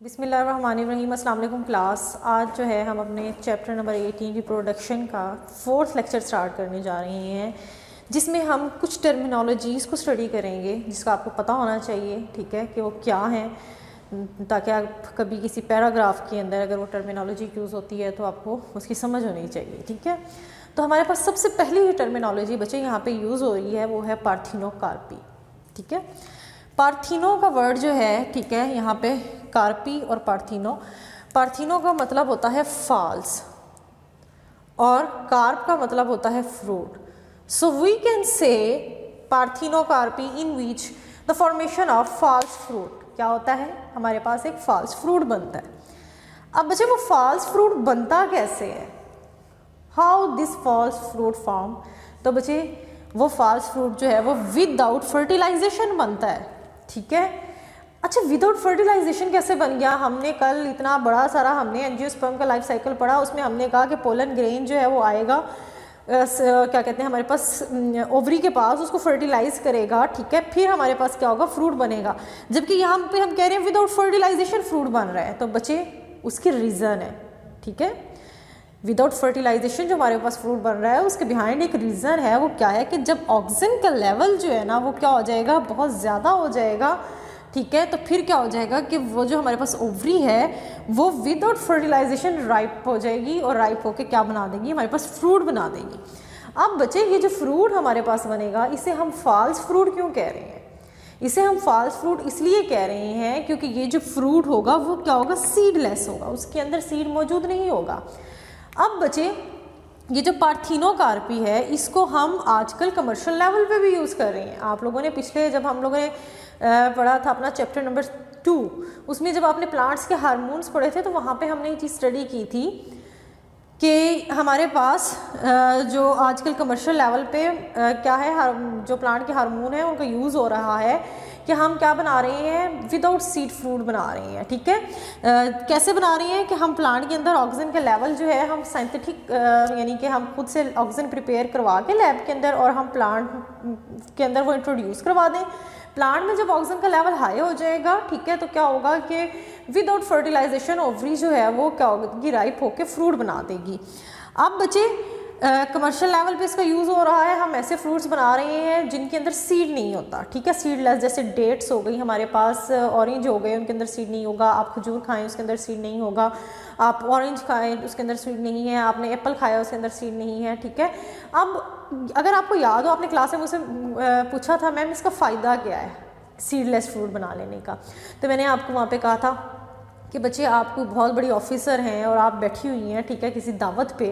बिस्मिल्लाहिर्रहमानिर्रहीम। अस्सलाम वालेकुम क्लास। आज जो है हम अपने चैप्टर नंबर 18 रिप्रोडक्शन का 4th लेक्चर स्टार्ट करने जा रहे हैं, जिसमें हम कुछ टर्मिनोलॉजीज़ को स्टडी करेंगे जिसका आपको पता होना चाहिए, ठीक है, कि वो क्या हैं, ताकि आप कभी किसी पैराग्राफ के अंदर अगर वो टर्मिनोलॉजी यूज़ होती है तो आपको उसकी समझ होनी चाहिए, ठीक है। तो हमारे पास सबसे पहली जो टर्मिनोलॉजी बच्चे यहाँ पे यूज़ हो रही है वो है पार्थिनोकार्पी, ठीक है। पार्थिनो का वर्ड जो है, ठीक है, यहाँ पे कार्पी और पार्थिनो का मतलब होता है फॉल्स और कार्प का मतलब होता है fruit. So we can say parthenocarpy in which the formation of false fruit क्या होता है, हमारे पास एक फॉल्स फ्रूट बनता है। अब बच्चे वो फॉल्स फ्रूट बनता कैसे है, how this false fruit form. तो बच्चे वो फॉल्स फ्रूट जो है वो विदाउट फर्टिलाइजेशन बनता है, ठीक है। अच्छा, विदाउट फर्टिलाइजेशन कैसे बन गया? हमने कल इतना बड़ा सारा हमने एंजियोस्पर्म का लाइफ साइकिल पढ़ा, उसमें हमने कहा कि पोलन ग्रेन जो है वो आएगा क्या कहते हैं हमारे पास ओवरी के पास, उसको फर्टिलाइज करेगा, ठीक है, फिर हमारे पास क्या होगा, फ्रूट बनेगा। जबकि यहाँ पे हम कह रहे हैं विदाउट फर्टिलाइजेशन फ्रूट बन रहा है। तो बच्चे उसकी रीज़न है, ठीक है, विदाउट फर्टिलाइजेशन जो हमारे पास फ्रूट बन रहा है उसके बिहाइंड एक रीज़न है। वो क्या है कि जब ऑक्सीजन का लेवल जो है ना वो क्या हो जाएगा, बहुत ज़्यादा हो जाएगा, ठीक है, तो फिर क्या हो जाएगा कि वो जो हमारे पास ओवरी है वो विदाउट फर्टिलाइजेशन राइप हो जाएगी और राइप होके क्या बना देगी, हमारे पास फ्रूट बना देगी। अब बच्चे ये जो फ्रूट हमारे पास बनेगा इसे हम फॉल्स फ्रूट क्यों कह रहे हैं? इसे हम फॉल्स फ्रूट इसलिए कह रहे हैं क्योंकि ये जो फ्रूट होगा वो क्या होगा, सीडलेस होगा, उसके अंदर सीड मौजूद नहीं होगा। अब बच्चे ये जो पार्थिनोकार्पी है इसको हम आजकल कमर्शियल लेवल पे भी यूज़ कर रहे हैं। आप लोगों ने पिछले जब हम लोगों ने पढ़ा था अपना चैप्टर नंबर 2, उसमें जब आपने प्लांट्स के हार्मोन्स पढ़े थे तो वहाँ पे हमने ये चीज़ स्टडी की थी कि हमारे पास जो आजकल कमर्शियल लेवल पे क्या है, जो प्लांट के हार्मोन है उनका यूज़ हो रहा है कि हम क्या बना रहे हैं, विदाउट सीड फ्रूट बना रहे हैं, ठीक है। कैसे बना रहे हैं कि हम प्लांट के अंदर ऑक्सीजन का लेवल जो है हम सिंथेटिक यानी कि हम खुद से ऑक्सीजन प्रिपेयर करवा के लैब के अंदर और हम प्लांट के अंदर वो इंट्रोड्यूस करवा दें। प्लांट में जब ऑक्सीजन का लेवल हाई हो जाएगा, ठीक है, तो क्या होगा कि विदाउट फर्टिलाइजेशन ओवरी जो है वो क्या होगी, राइप होकर फ्रूट बना देगी। अब बच्चे कमर्शियल लेवल पे इसका यूज़ हो रहा है, हम ऐसे फ्रूट्स बना रहे हैं जिनके अंदर सीड नहीं होता, ठीक है, सीडलेस, जैसे डेट्स हो गई हमारे पास, ऑरेंज हो गए उनके अंदर सीड नहीं होगा, आप खजूर खाएं उसके अंदर सीड नहीं होगा, आप ऑरेंज खाएं उसके अंदर सीड नहीं है, आपने एप्पल खाया उसके अंदर सीड नहीं है, ठीक है। अब अगर आपको याद हो, आपने क्लास में मुझसे पूछा था मैम इसका फ़ायदा क्या है सीडलेस फ्रूट बना लेने का, तो मैंने आपको वहाँ पे कहा था कि बच्चे आप कोई बहुत बड़ी ऑफिसर हैं और आप बैठी हुई हैं, ठीक है, किसी दावत पे,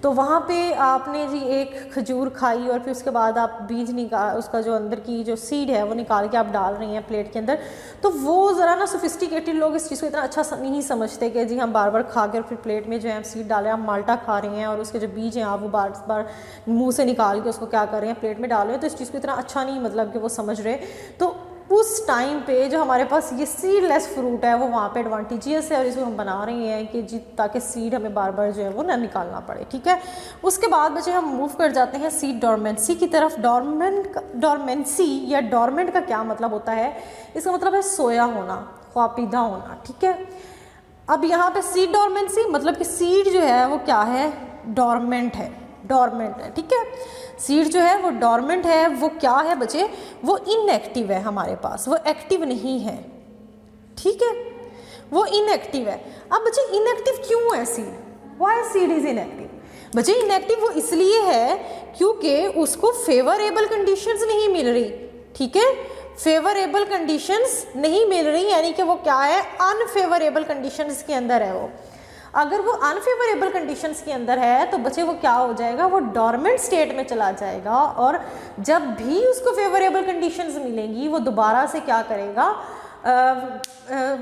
तो वहाँ पे आपने जी एक खजूर खाई और फिर उसके बाद आप बीज निकाल, उसका जो अंदर की जो सीड है वो निकाल के आप डाल रही हैं प्लेट के अंदर, तो वो ज़रा ना सोफिस्टिकेटेड लोग इस चीज़ को इतना अच्छा नहीं समझते कि जी हम बार बार खा के और फिर प्लेट में जो है हम सीड डाल रहे हैं, आप माल्टा खा रहे हैं और उसके जो बीज हैं आप वो बार बार मुँह से निकाल के उसको क्या कर रहे हैं, प्लेट में डाल रहे हैं, तो इस चीज़ को इतना अच्छा नहीं मतलब कि वो समझ रहे। तो उस टाइम पे जो हमारे पास ये सीडलेस फ्रूट है वो वहाँ पे एडवांटेजियस है और इसको हम बना रहे हैं कि जी ताकि सीड हमें बार बार जो है वो ना निकालना पड़े, ठीक है। उसके बाद बच्चे हम मूव कर जाते हैं सीड डॉर्मेंसी की तरफ। डॉर्मेंसी या डॉर्मेंट का क्या मतलब होता है, इसका मतलब है सोया होना, ख्वापीदा होना, ठीक है। अब यहाँ पे सीड डॉर्मेंसी मतलब कि सीड जो है वो क्या है, डॉर्मेंट है, ठीक है। सीड जो है वो डॉर्मेंट है, वो क्या है बच्चे, वो इनएक्टिव है हमारे पास, वो एक्टिव नहीं है, ठीक है, वो इनएक्टिव है। अब बच्चे इनएक्टिव क्यों है seed, why seed is inactive? बच्चे इनएक्टिव वो इसलिए है क्योंकि उसको फेवरेबल कंडीशंस नहीं मिल रही, ठीक है, फेवरेबल कंडीशंस नहीं मिल रही, यानी कि वो क्या है, अनफेवरेबल कंडीशंस के अंदर है वो। अगर वो अनफेवरेबल कंडीशंस के अंदर है तो बच्चे वो क्या हो जाएगा, वो डॉर्मेंट स्टेट में चला जाएगा और जब भी उसको फेवरेबल कंडीशंस मिलेंगी वो दोबारा से क्या करेगा,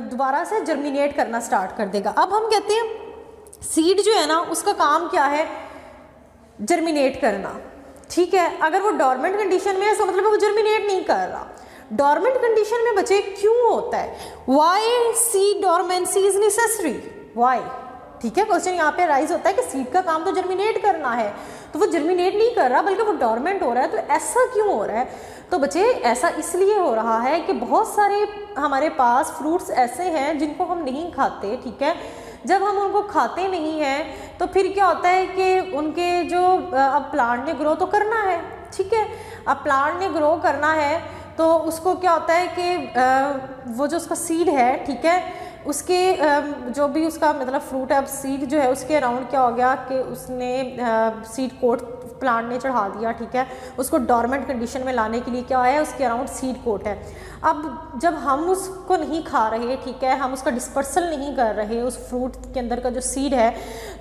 दोबारा से जर्मिनेट करना स्टार्ट कर देगा। अब हम कहते हैं सीड जो है ना उसका काम क्या है, जर्मिनेट करना, ठीक है। अगर वो डॉर्मेंट कंडीशन में है तो मतलब वो जर्मिनेट नहीं कर रहा। डॉर्मेंट कंडीशन में बच्चे क्यों होता है, why seed dormancy is necessary, why, ठीक है। क्वेश्चन यहाँ पे राइज होता है कि सीड का काम तो जर्मिनेट करना है, तो तो वो जर्मिनेट नहीं कर रहा बल्कि वो डॉर्मेंट हो रहा है। तो ऐसा क्यों हो रहा है? तो बच्चे ऐसा इसलिए हो रहा है कि बहुत सारे हमारे पास फ्रूट्स ऐसे हैं जिनको हम नहीं खाते, ठीक है। जब हम उनको खाते नहीं हैं तो फिर क्या होता है कि उनके जो अब प्लांट ने ग्रो तो करना है, ठीक है। अब प्लांट ने ग्रो करना है तो उसको क्या होता है कि वो जो उसका सीड है, ठीक है, उसके जो भी उसका मतलब फ्रूट है, अब सीड जो है उसके अराउंड क्या हो गया कि उसने सीड कोट प्लांट ने चढ़ा दिया, ठीक है। उसको डॉर्मेंट कंडीशन में लाने के लिए क्या है, उसके अराउंड सीड कोट है। अब जब हम उसको नहीं खा रहे, ठीक है, हम उसका डिस्पर्सल नहीं कर रहे उस फ्रूट के अंदर का जो सीड है,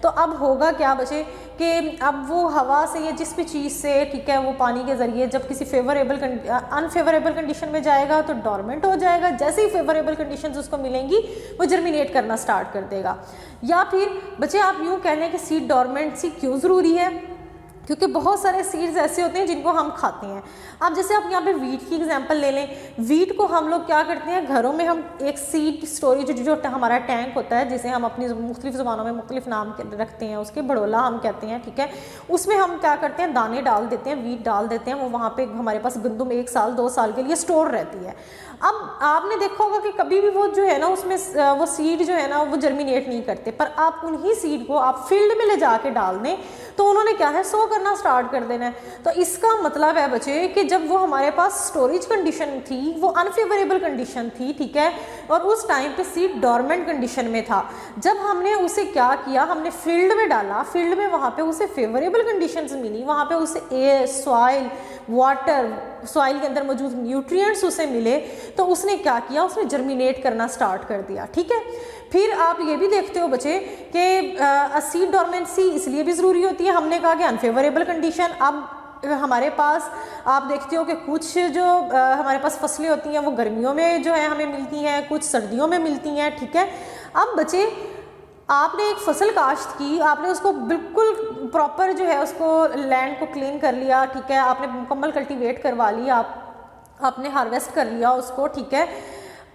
तो अब होगा क्या बचे कि अब वो हवा से या जिस भी चीज़ से, ठीक है, वो पानी के ज़रिए जब किसी अनफेवरेबल कंडीशन में जाएगा तो डॉर्मेंट हो जाएगा। जैसे ही फेवरेबल कंडीशंस उसको मिलेंगी वो जर्मिनेट करना स्टार्ट कर देगा। या फिर बच्चे आप यूँ कह लें कि सीड डॉर्मेंसी क्यों ज़रूरी है, क्योंकि बहुत सारे सीड्स ऐसे होते हैं जिनको हम खाते हैं। अब जैसे आप यहाँ पे वीट की एग्जांपल ले लें, वीट को हम लोग क्या करते हैं, घरों में हम एक सीड स्टोरेज जो हमारा टैंक होता है, जिसे हम अपनी मुख्तलिफ ज़ुबानों में मुख्तलिफ नाम रखते हैं, उसके बड़ोला हम कहते हैं, ठीक है। उसमें हम क्या करते हैं, दाने डाल देते हैं, वीट डाल देते हैं, वो वहाँ पर हमारे पास गंदुम 1 साल 2 साल के लिए स्टोर रहती है। अब आपने देखा होगा कि कभी भी वो जो है ना उसमें वो सीड जो है ना वो जर्मिनेट नहीं करते, पर आप उन्हीं सीड को आप फील्ड में ले जाके डाल दें तो उन्होंने क्या है, सो करना स्टार्ट कर देना है। तो इसका मतलब है बच्चे कि जब वो हमारे पास स्टोरेज कंडीशन थी वो अनफेवरेबल कंडीशन थी, ठीक है, और उस टाइम पे सीड डॉर्मेंट कंडीशन में था। जब हमने उसे क्या किया, हमने फील्ड में डाला, फील्ड में वहाँ पे उसे फेवरेबल कंडीशंस मिली, वहाँ पे उसे एयर, सॉइल, वाटर, सॉइल के अंदर मौजूद न्यूट्रिएंट्स उसे मिले, तो उसने क्या किया, उसने जर्मिनेट करना स्टार्ट कर दिया, ठीक है। फिर आप ये भी देखते हो बच्चे कि सीड डॉर्मेंसी इसलिए भी ज़रूरी होती है, हमने कहा कि अनफेवरेबल कंडीशन। अब हमारे पास आप देखते हो कि कुछ जो हमारे पास फसलें होती हैं वो गर्मियों में जो है हमें मिलती हैं, कुछ सर्दियों में मिलती हैं, ठीक है। अब बच्चे आपने एक फसल काश्त की, आपने उसको बिल्कुल प्रॉपर जो है उसको लैंड को क्लीन कर लिया, ठीक है, आपने मुकम्मल कल्टीवेट करवा लिया, आपने हार्वेस्ट कर लिया उसको, ठीक है।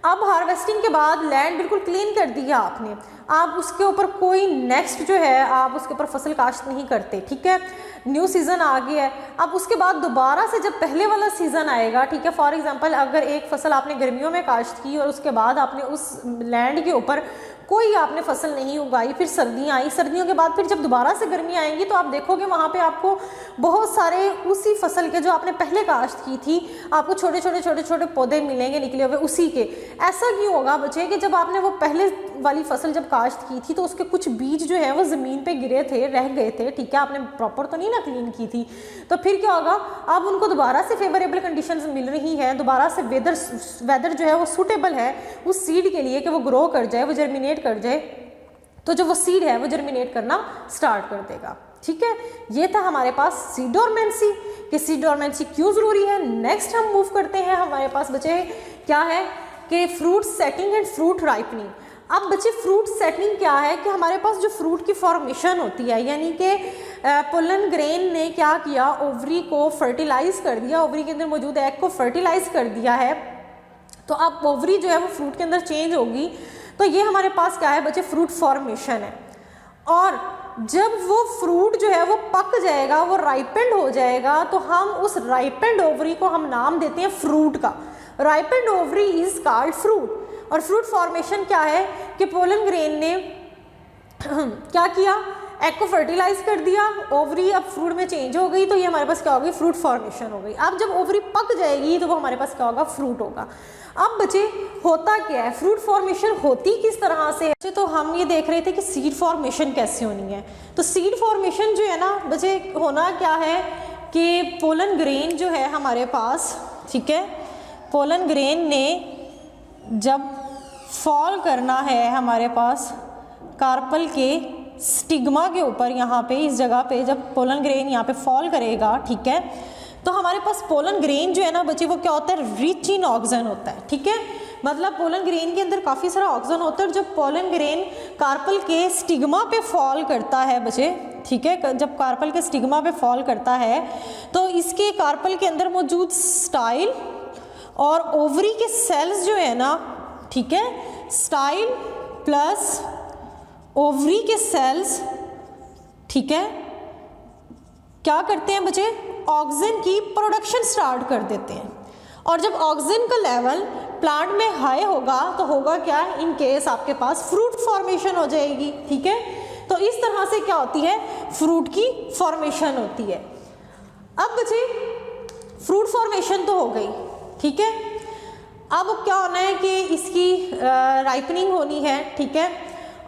अब हार्वेस्टिंग के बाद लैंड बिल्कुल क्लीन कर दिया आपने, आप उसके ऊपर कोई नेक्स्ट जो है आप उसके ऊपर फसल काश्त नहीं करते, ठीक है। न्यू सीज़न आ गया है, अब उसके बाद दोबारा से जब पहले वाला सीज़न आएगा, ठीक है, फॉर एग्जांपल अगर एक फसल आपने गर्मियों में काश्त की और उसके बाद आपने उस लैंड के ऊपर कोई आपने फसल नहीं उगाई, फिर सर्दियाँ आई, सर्दियों के बाद फिर जब दोबारा से गर्मी आएंगी तो आप देखोगे वहाँ पे आपको बहुत सारे उसी फसल के जो आपने पहले काश्त की थी आपको छोटे छोटे पौधे मिलेंगे निकले हुए उसी के। ऐसा क्यों होगा बच्चे कि जब आपने वो पहले वाली फसल जब काश्त की थी तो उसके कुछ बीज जो है वो ज़मीन पे गिरे थे, रह गए थे, ठीक है, आपने प्रॉपर तो नहीं ना क्लीन की थी, तो फिर क्या होगा, अब उनको दोबारा से फेवरेबल कंडीशंस मिल रही हैं, दोबारा से वेदर जो है वो सूटेबल है उस सीड के लिए कि वो ग्रो कर जाए, वो जर्मिनेट कर जाए, तो जो वो सीड है वो जर्मिनेट करना स्टार्ट कर देगा, ठीक है। ये था हमारे पास सीड डॉर्मेंसी, कि सीड डॉर्मेंसी क्यों ज़रूरी है। नेक्स्ट हम मूव करते हैं, हमारे पास बचे क्या है कि fruit setting and fruit ripening. अब बच्चे फ्रूट सेटिंग क्या है कि हमारे पास जो फ्रूट की फॉर्मेशन होती है, यानी कि पोलन ग्रेन ने क्या किया, ओवरी को फर्टिलाइज कर दिया, ओवरी के अंदर मौजूद एग को फर्टिलाइज कर दिया है, तो अब ओवरी जो है वो फ्रूट के अंदर चेंज होगी, तो ये हमारे पास क्या है बच्चे, फ्रूट फॉर्मेशन है। और जब वो फ्रूट जो है वो पक जाएगा, वो राइपेंड हो जाएगा, तो हम उस राइपेंड ओवरी को हम नाम देते हैं फ्रूट का। Ripened ovary is called fruit. और फ्रूट फॉर्मेशन क्या है कि पोलन ग्रेन ने क्या किया, एग को फर्टिलाइज कर दिया, ओवरी अब फ्रूट में चेंज हो गई, तो ये हमारे पास क्या हो गई, फ्रूट फॉर्मेशन हो गई। अब जब ओवरी पक जाएगी तो वो हमारे पास क्या होगा, फ्रूट होगा। अब बच्चे होता क्या है, फ्रूट फॉर्मेशन होती किस तरह से है, तो हम ये देख रहे थे कि सीड फॉर्मेशन कैसे होनी है। तो सीड फॉर्मेशन जो है ना बच्चे, होना क्या है कि पोलन ग्रेन जो है हमारे पास, ठीक है, पोलन ग्रेन ने जब फॉल करना है हमारे पास कार्पल के स्टिग्मा के ऊपर, यहाँ पे इस जगह पे जब पोलन ग्रेन यहाँ पे फॉल करेगा, ठीक है, तो हमारे पास पोलन ग्रेन जो है ना बच्चे वो क्या होता है, रिच इन ऑक्सीजन होता है, ठीक है। मतलब पोलन ग्रेन के अंदर काफ़ी सारा ऑक्सीजन होता है, और जब पोलन ग्रेन कार्पल के स्टिग्मा पे फॉल करता है बच्चे, ठीक है, जब कार्पल के स्टिग्मा पे फॉल करता है तो इसके कार्पल के अंदर मौजूद स्टाइल और ओवरी के सेल्स जो है ना, ठीक है, स्टाइल प्लस ओवरी के सेल्स, ठीक है, क्या करते हैं बच्चे, ऑक्सीजन की प्रोडक्शन स्टार्ट कर देते हैं। और जब ऑक्सीजन का लेवल प्लांट में हाई होगा तो होगा क्या, इन केस आपके पास फ्रूट फॉर्मेशन हो जाएगी। ठीक है, तो इस तरह से क्या होती है, फ्रूट की फॉर्मेशन होती है। अब बच्चे फ्रूट फॉर्मेशन तो हो गई, ठीक है। अब क्या होना है कि इसकी राइपनिंग होनी है, ठीक है,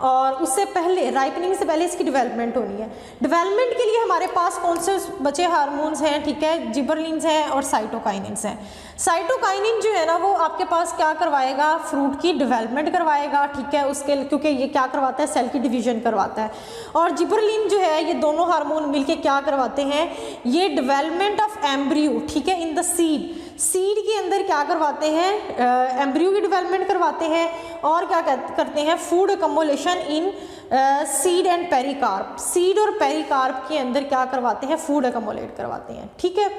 और उससे पहले, राइपनिंग से पहले इसकी डेवलपमेंट होनी है। डेवलपमेंट के लिए हमारे पास कौन से बचे हार्मोन्स हैं, ठीक है, जिबरलिन्स हैं और साइटोकाइनिन्स हैं। साइटोकाइनिन जो है ना वो आपके पास क्या करवाएगा, फ्रूट की डेवलपमेंट करवाएगा, ठीक है, उसके क्योंकि ये क्या करवाता है, सेल की डिवीजन करवाता है। और जिबरलिन जो है, ये दोनों हार्मोन मिलके क्या करवाते हैं, ये डेवलपमेंट ऑफ एम्ब्रियो, ठीक है, इन द सीड, सीड के अंदर क्या करवाते हैं, एम्ब्रियो की डेवलपमेंट करवाते हैं। और क्या करते हैं, food accumulation in seed and pericarp, seed और पेरिकार्प के अंदर क्या करवाते हैं, फूड अकोमोलेट करवाते हैं। ठीक है,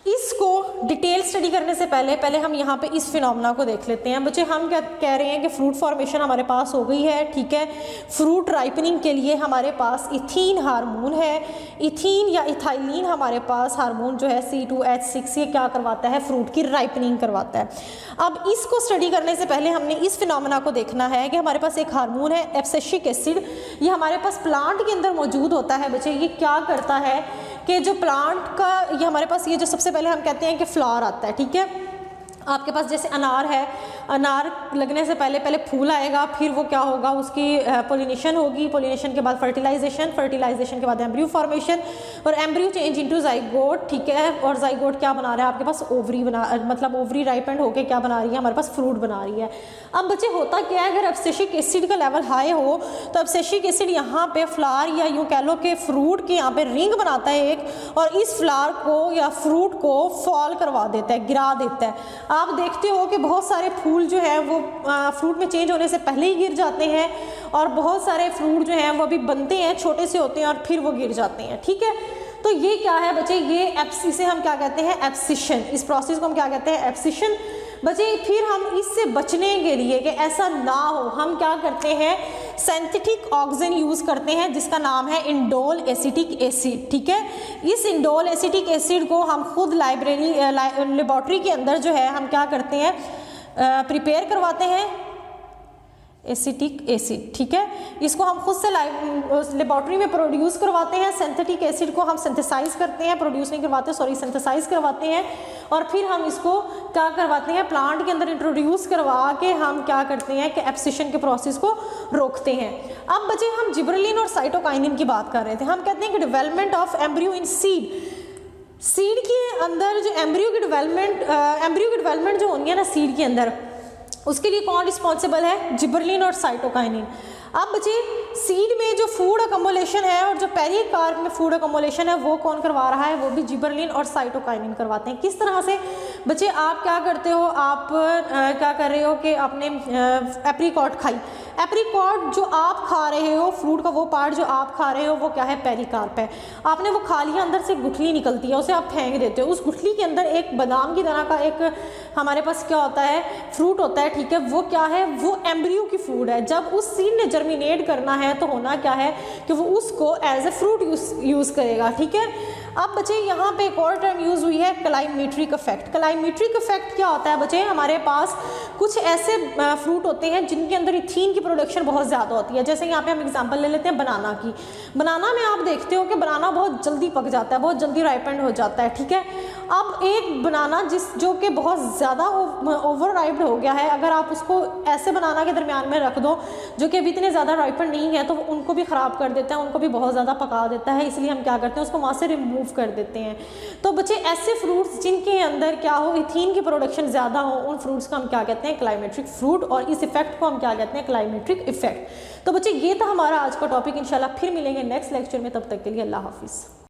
इसको डिटेल स्टडी करने से पहले हम यहाँ पे इस फिनोमेना को देख लेते हैं। बच्चे हम क्या कह रहे हैं कि फ्रूट फॉर्मेशन हमारे पास हो गई है, ठीक है। फ्रूट राइपनिंग के लिए हमारे पास इथीन हार्मोन है, इथीन या इथाइलिन हमारे पास हार्मोन जो है C2H6, ये क्या करवाता है, फ्रूट की राइपनिंग करवाता है। अब इसको स्टडी करने से पहले हमने इस फिनोमेना को देखना है कि हमारे पास एक हार्मोन है एब्सिसिक एसिड, ये हमारे पास प्लांट के अंदर मौजूद होता है। बच्चे ये क्या करता है कि जो प्लांट का, ये हमारे पास, ये जो सबसे पहले हम कहते हैं कि फ्लावर आता है, ठीक है। आपके पास जैसे अनार है, अनार लगने से पहले फूल आएगा, फिर वो क्या होगा, उसकी पोलिनेशन होगी, पोलिनेशन के बाद फर्टिलाइजेशन, फर्टिलाइजेशन के बाद एम्ब्रियो फॉर्मेशन, और एम्ब्रियो चेंज इनटू जाइगोट, ठीक है। और जाइगोट क्या बना रहा है, आपके पास ओवरी मतलब ओवरी राइपेंड होके क्या बना रही है, हमारे पास फ्रूट बना रही है। अब बच्चे होता क्या है, अगर एब्सिसिक एसिड का लेवल हाई हो तो एब्सिसिक एसिड यहाँ पे फ्लावर या यूँ कह लो कि फ्रूट के यहाँ पे रिंग बनाता है एक, और इस फ्लावर को या फ्रूट को फॉल करवा देता है, गिरा देता है। आप देखते हो कि बहुत सारे फूल जो है वो फ्रूट में चेंज होने से पहले ही गिर जाते हैं, और बहुत सारे फ्रूट जो हैं वो अभी बनते हैं, छोटे से होते हैं और फिर वो गिर जाते हैं। ठीक है, तो ये क्या है बच्चे, ये इसे हम क्या कहते हैं, एब्सिशन, इस प्रोसेस को हम क्या कहते हैं, एब्सिशन। बच्चे फिर हम इससे बचने के लिए कि ऐसा ना हो, हम क्या करते हैं, सिंथेटिक ऑक्सीजन यूज़ करते हैं जिसका नाम है इंडोल एसिटिक एसिड। ठीक है, इस इंडोल एसिटिक एसिड को हम खुद लेबॉर्ट्री के अंदर जो है हम क्या करते हैं, प्रिपेयर करवाते हैं, एसिटिक एसिड। ठीक है, इसको हम खुद से लेबॉर्ट्री में प्रोड्यूस करवाते हैं। सिंथेटिक एसिड को हम सिंथेसाइज करते हैं, प्रोड्यूस नहीं करवाते, सॉरी, सिंथेसाइज करवाते हैं, और फिर हम इसको क्या करवाते हैं, प्लांट के अंदर इंट्रोड्यूस करवा के हम क्या करते हैं कि एब्सिशन के प्रोसेस को रोकते हैं। अब बच्चे हम जिबरलिन और साइटोकाइनिन की बात कर रहे थे। हम कहते हैं कि development of embryo in seed, seed के अंदर जो एम्ब्रियो की डेवलपमेंट जो होनी है ना सीड के अंदर, उसके लिए कौन रिस्पॉन्सिबल है, जिबरलिन और साइटोकाइनिन। अब बच्चे सीड में जो फूड अकोमोलेशन है और जो पेरिकार्प में फूड अकोमोलेशन है वो कौन करवा रहा है, वो भी जिबरलिन और साइटोकाइनिन करवाते हैं। किस तरह से बच्चे, आप क्या करते हो, आप क्या कर रहे हो कि आपने एप्रिकॉट खाई, एप्रिकॉट जो आप खा रहे हो, फ्रूट का वो पार्ट जो आप खा रहे हो वो क्या है, पेरिकार्प है। आपने वो खा लिया, अंदर से गुठली निकलती है, उसे आप फेंक देते हो। उस गुठली के अंदर एक बादाम की तरह का एक हमारे पास क्या होता है, फ्रूट होता है। ठीक है, वो क्या है, वो एम्ब्रियो की फूड है। जब उस सीड ने जर्मिनेट करना है तो होना क्या है कि वो उसको एज ए फ्रूट यूज़ करेगा। ठीक है, अब बच्चे यहाँ पे एक और टर्म यूज़ हुई है, क्लाइमेट्रिक इफेक्ट। क्लाइमेट्रिक इफेक्ट क्या होता है बच्चे, हमारे पास कुछ ऐसे फ्रूट होते हैं जिनके अंदर इथीन की प्रोडक्शन बहुत ज़्यादा होती है। जैसे यहाँ पे हम एग्जांपल ले लेते हैं बनाना की। बनाना में आप देखते हो कि बनाना बहुत जल्दी पक जाता है, बहुत जल्दी राइपेंड हो जाता है। ठीक है, अब एक बनाना जो कि बहुत ज़्यादा ओवर राइप्ड हो गया है, अगर आप उसको ऐसे बनाना के दरमियान में रख दो जो कि अभी इतने ज़्यादा राइपेंड नहीं है, तो उनको भी ख़राब कर देता है, उनको भी बहुत ज़्यादा पका देता है। इसलिए हम क्या करते हैं, उसको वहाँ से रिमूव कर देते हैं। तो बच्चे ऐसे फ्रूट्स जिनके अंदर क्या हो, इथीन की प्रोडक्शन ज़्यादा हो, उन फ्रूट्स को हम क्या कहते हैं, क्लाइमेट्रिक फ्रूट, और इस इफेक्ट को हम क्या कहते हैं, क्लाइमेट्रिक इफेक्ट। तो बच्चे ये था हमारा आज का टॉपिक। इंशाल्लाह फिर मिलेंगे नेक्स्ट लेक्चर में, तब तक के लिए अल्लाह हाफिज़।